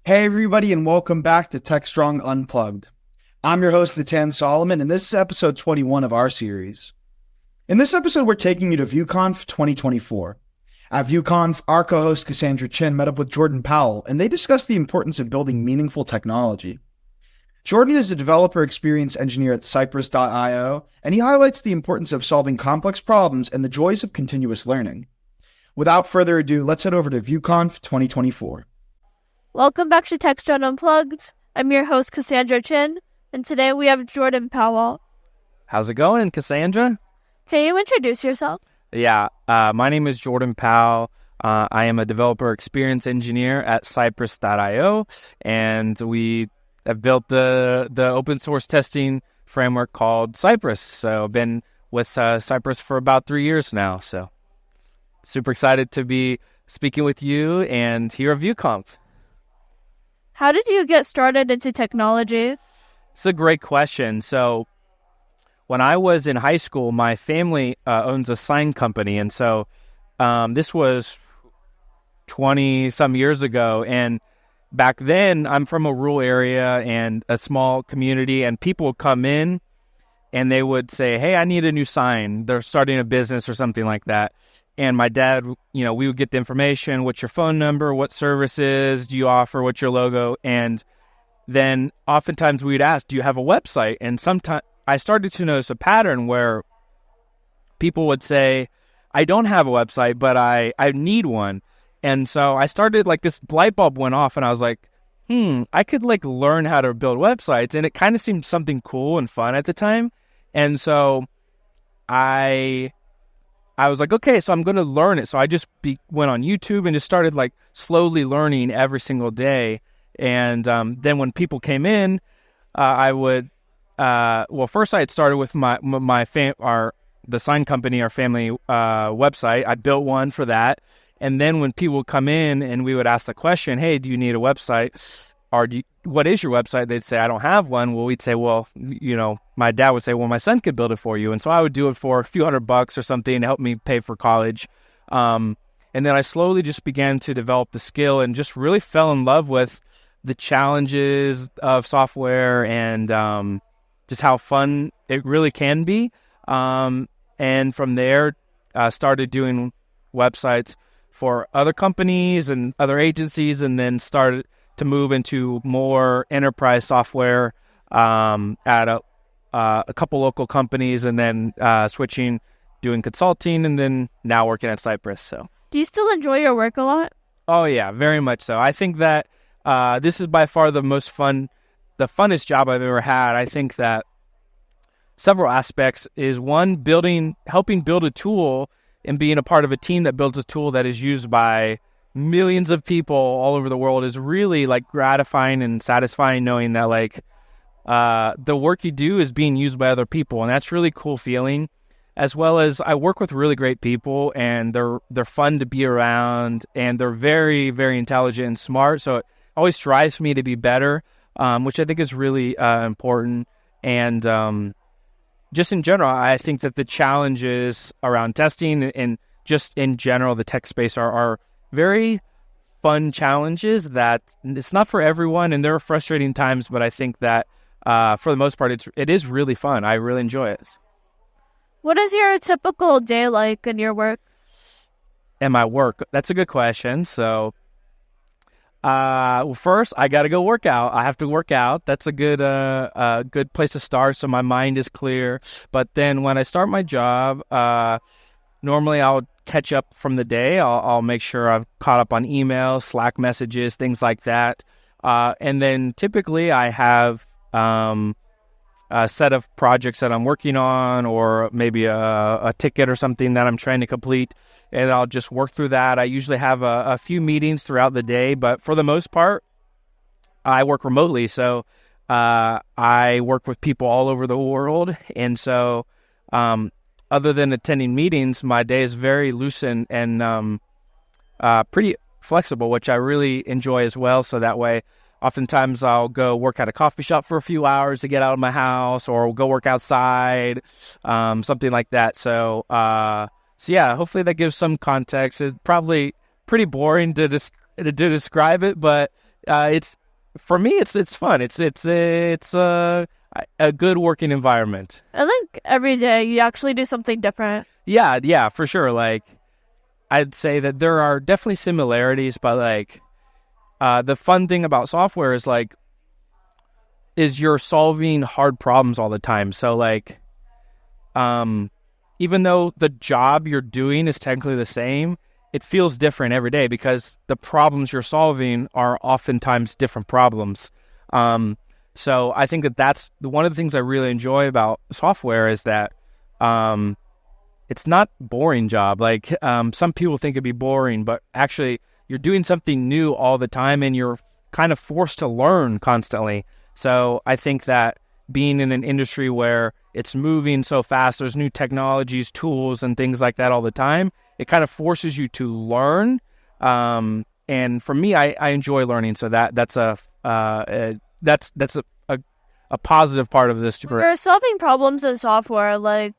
Hey everybody, and welcome back to Techstrong Unplugged. I'm your host, Natan Solomon, and this is episode 21 of our series. In this episode, we're taking you to ViewConf 2024. At ViewConf, our co-host Cassandra Chin met up with Jordan Powell, and they discussed the importance of building meaningful technology. Jordan is a developer experience engineer at Cypress.io, and he highlights the importance of solving complex problems and the joys of continuous learning. Without further ado, let's head over to ViewConf 2024. Welcome back to Techstrong Unplugged. I'm your host, Cassandra Chin, and today we have Jordan Powell. How's it going, Cassandra? Can you introduce yourself? Yeah, my name is Jordan Powell. I am a developer experience engineer at Cypress.io, and we have built the open source testing framework called Cypress. So I've been with Cypress for about 3 years now, so super excited to be speaking with you and here at ViewConf. How did you get started into technology? It's a great question. So when I was in high school, my family owns a sign company. And so this was 20-some years ago. And back then, I'm from a rural area and a small community. And people would come in and they would say, hey, I need a new sign. They're starting a business or something like that. And my dad, we would get the information, what's your phone number, what services do you offer, what's your logo? And then oftentimes we'd ask, do you have a website? And sometimes I started to notice a pattern where people would say, I don't have a website, but I need one. And so I started, this light bulb went off and I was like, I could learn how to build websites. And it kind of seemed something cool and fun at the time. And so I was like, okay, so I'm going to learn it. So I just went on YouTube and just started slowly learning every single day. And then when people came in, I would, first I had started with the sign company, our family website. I built one for that. And then when people would come in and we would ask the question, hey, do you need a website? Or what is your website? They'd say, I don't have one. Well, we'd say, my dad would say, well, my son could build it for you. And so I would do it for a few $100 or something to help me pay for college. And then I slowly just began to develop the skill and just really fell in love with the challenges of software and just how fun it really can be. And from there, started doing websites for other companies and other agencies, and then started to move into more enterprise software at a couple local companies, and then doing consulting, and then now working at Cypress. So, do you still enjoy your work a lot? Oh yeah, very much so. I think that this is by far the funnest job I've ever had. I think that several aspects is one, helping build a tool and being a part of a team that builds a tool that is used by millions of people all over the world is really gratifying and satisfying, knowing that the work you do is being used by other people, and that's really cool feeling. As well as I work with really great people, and they're fun to be around, and they're very, very intelligent and smart. So it always strives for me to be better, which I think is really important. And just in general, I think that the challenges around testing and just in general the tech space are very fun challenges that it's not for everyone, and there are frustrating times, but I think that for the most part it is really fun. I really enjoy it. What is your typical day like in your work? And my work, that's a good question. So first I got to go work out. I have to work out. That's a good place to start, so my mind is clear. But then when I start my job, normally I'll catch up from the day. I'll make sure I've caught up on emails, Slack messages, things like that. And then typically I have a set of projects that I'm working on, or maybe a ticket or something that I'm trying to complete, and I'll just work through that. I usually have a few meetings throughout the day, but for the most part, I work remotely. So I work with people all over the world, and so other than attending meetings, my day is very loose and pretty flexible, which I really enjoy as well. So that way, oftentimes I'll go work at a coffee shop for a few hours to get out of my house, or go work outside, something like that. So yeah, hopefully that gives some context. It's probably pretty boring to describe it, but it's for me. It's fun. It's a good working environment. I think every day you actually do something different. Yeah, for sure. Like, I'd say that there are definitely similarities, but like, the fun thing about software is like, you're solving hard problems all the time. So like, even though the job you're doing is technically the same, it feels different every day because the problems you're solving are oftentimes different problems. So I think that's one of the things I really enjoy about software is that it's not a boring job. Like, some people think it'd be boring, but actually you're doing something new all the time and you're kind of forced to learn constantly. So I think that being in an industry where it's moving so fast, there's new technologies, tools, and things like that all the time, it kind of forces you to learn. And for me, I enjoy learning. So that's a positive part of this. When you're solving problems in software, like,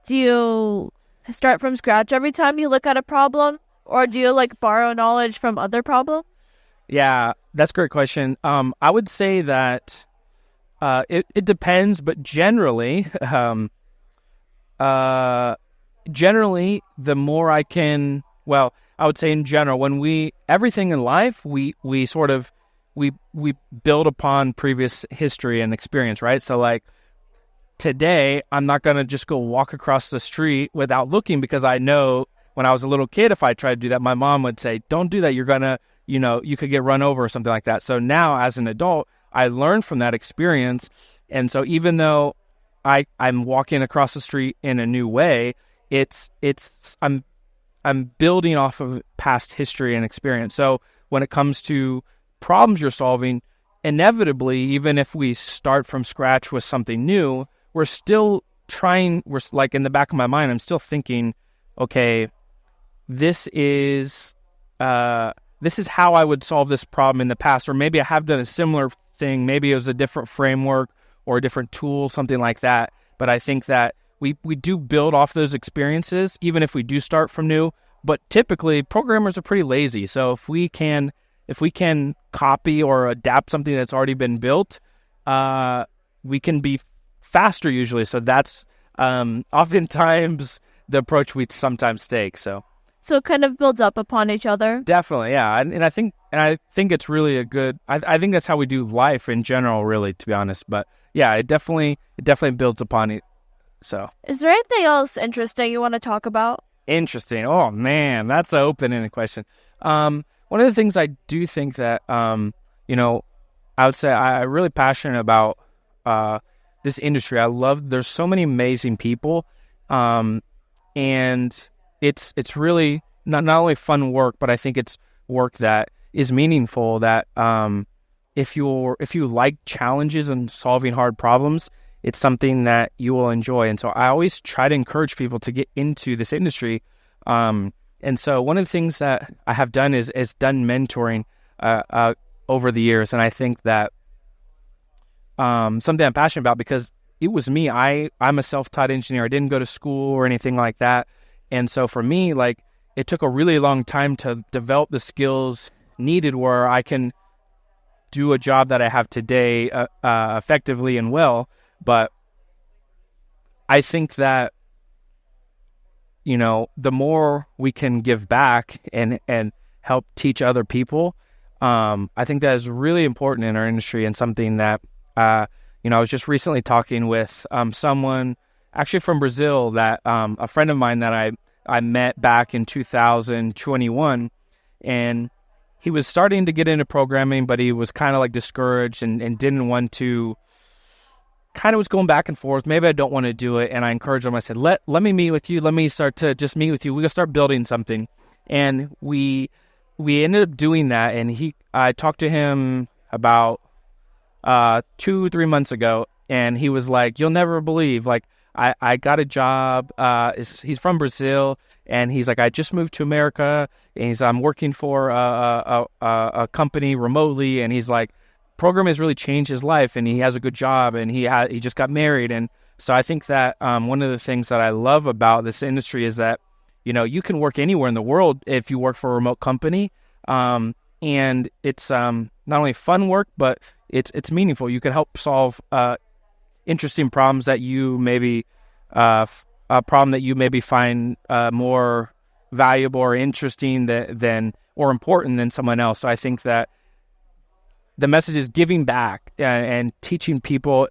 do you start from scratch every time you look at a problem? Or do you, like, borrow knowledge from other problems? Yeah, that's a great question. I would say that it depends, but generally, generally, the more I can, well, I would say in general, everything in life, we build upon previous history and experience, right? So like today, I'm not going to just go walk across the street without looking because I know when I was a little kid, if I tried to do that, my mom would say, don't do that. You're going to, you could get run over or something like that. So now as an adult, I learned from that experience. And so even though I'm walking across the street in a new way, I'm building off of past history and experience. So when it comes to problems you're solving, inevitably, even if we start from scratch with something new, we're like in the back of my mind, I'm still thinking, okay, this is how I would solve this problem in the past, or maybe I have done a similar thing. Maybe it was a different framework or a different tool, something like that. But I think that we do build off those experiences, even if we do start from new. But typically, programmers are pretty lazy. So if we can copy or adapt something that's already been built, we can be faster usually. So that's oftentimes the approach we sometimes take. So it kind of builds up upon each other. Definitely, yeah. And I think it's really a good. I think that's how we do life in general, really, to be honest. But yeah, it definitely builds upon it. So, is there anything else interesting you want to talk about? Interesting. Oh man, that's an open-ended question. One of the things I do think that I would say I'm really passionate about this industry. There's so many amazing people, and it's really not only fun work, but I think it's work that is meaningful. That if you like challenges and solving hard problems, it's something that you will enjoy. And so I always try to encourage people to get into this industry. And so one of the things that I have done is done mentoring over the years. And I think that something I'm passionate about because it was me. I'm a self-taught engineer. I didn't go to school or anything like that. And so for me, like, it took a really long time to develop the skills needed where I can do a job that I have today effectively and well. But I think that, the more we can give back and help teach other people, I think that is really important in our industry and something that, I was just recently talking with someone actually from Brazil that a friend of mine that I met back in 2021, and he was starting to get into programming, but he was kind of like discouraged and didn't want to, kind of was going back and forth. Maybe I don't want to do it. And I encouraged him. I said, let me meet with you. Let me start to just meet with you. We're going to start building something. And we ended up doing that. And I talked to him about 2-3 months ago. And he was like, you'll never believe, like, I got a job. He's from Brazil, and he's like, I just moved to America, and I'm working for a company remotely, and he's like, program has really changed his life, and he has a good job, and he just got married. And so I think that one of the things that I love about this industry is that you can work anywhere in the world if you work for a remote company, and and it's not only fun work, but it's meaningful. You can help solve interesting problems that you maybe a problem that you maybe find more valuable or interesting than or important than someone else. So I think that the message is giving back and teaching people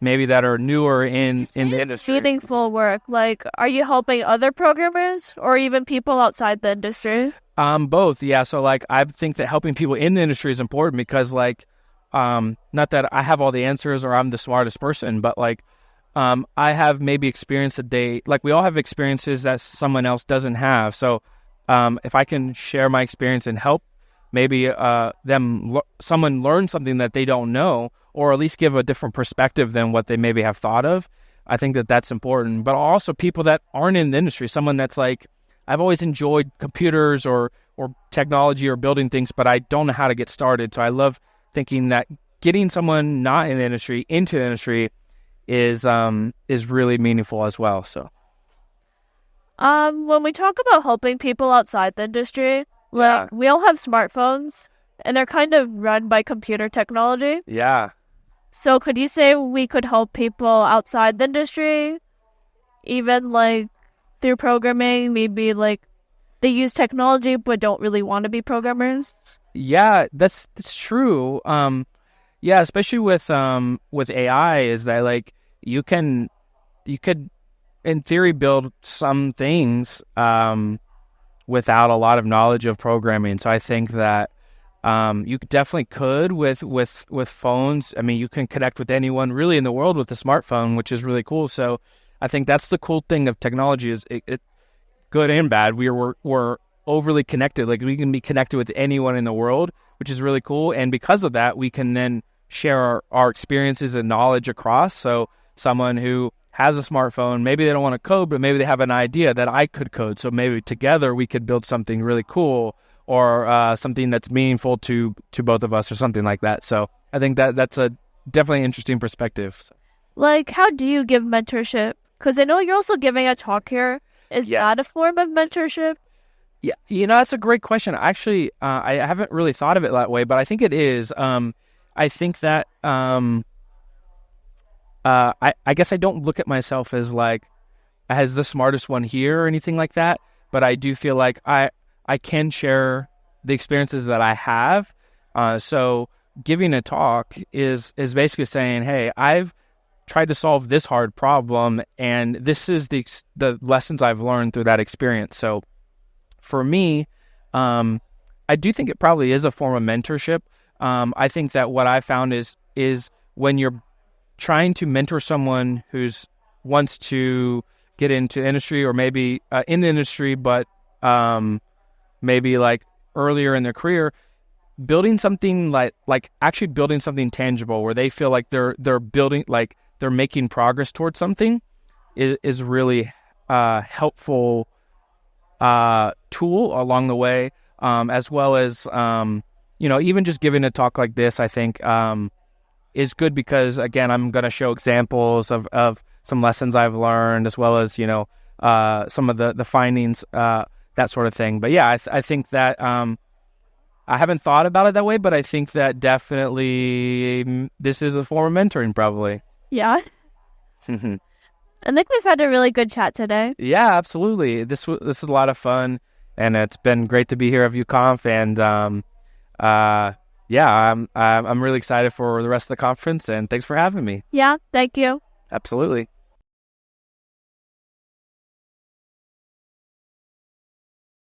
maybe that are newer in the industry. Meaningful work. Like, are you helping other programmers or even people outside the industry? Both, yeah. So like, I think that helping people in the industry is important because like, not that I have all the answers or I'm the smartest person, but like, I have maybe experience that we all have experiences that someone else doesn't have. So, if I can share my experience and help maybe someone learn something that they don't know, or at least give a different perspective than what they maybe have thought of, I think that that's important. But also people that aren't in the industry, someone that's like, I've always enjoyed computers or technology or building things, but I don't know how to get started. So I love thinking that getting someone not in the industry into the industry is really meaningful as well. So when we talk about helping people outside the industry, like, we all have smartphones and they're kind of run by computer technology. Yeah. So could you say we could help people outside the industry, even like through programming, maybe like they use technology but don't really want to be programmers? Yeah, that's true. Yeah, especially with AI, is that like you could in theory build some things without a lot of knowledge of programming. So I think that you definitely could with phones. I mean, you can connect with anyone really in the world with a smartphone, which is really cool. So I think that's the cool thing of technology is it good and bad. We're overly connected. Like we can be connected with anyone in the world, which is really cool. And because of that, we can then share our experiences and knowledge across. So someone who has a smartphone, maybe they don't want to code, but maybe they have an idea that I could code. So maybe together we could build something really cool or something that's meaningful to both of us or something like that. So I think that's a definitely interesting perspective. Like, how do you give mentorship? Because I know you're also giving a talk here. Is that a form of mentorship? Yeah, that's a great question. Actually, I haven't really thought of it that way, but I think it is. I think that I guess I don't look at myself as the smartest one here or anything like that, but I do feel like I can share the experiences that I have. So giving a talk is basically saying, hey, I've tried to solve this hard problem, and this is the lessons I've learned through that experience. So for me, I do think it probably is a form of mentorship. I think that what I found is when you're trying to mentor someone who's wants to get into industry or maybe in the industry, but maybe like earlier in their career, building something like actually building something tangible where they feel like they're building, like they're making progress towards something is really helpful tool along the way, as well as even just giving a talk like this, I think is good because again, I'm going to show examples of some lessons I've learned, as well as some of the findings, that sort of thing. But yeah, I think that I haven't thought about it that way, but I think that definitely this is a form of mentoring, probably. Yeah. I think we've had a really good chat today. Yeah, absolutely. This is a lot of fun, and it's been great to be here at ViewConf, and I'm really excited for the rest of the conference, and thanks for having me. Yeah, thank you. Absolutely.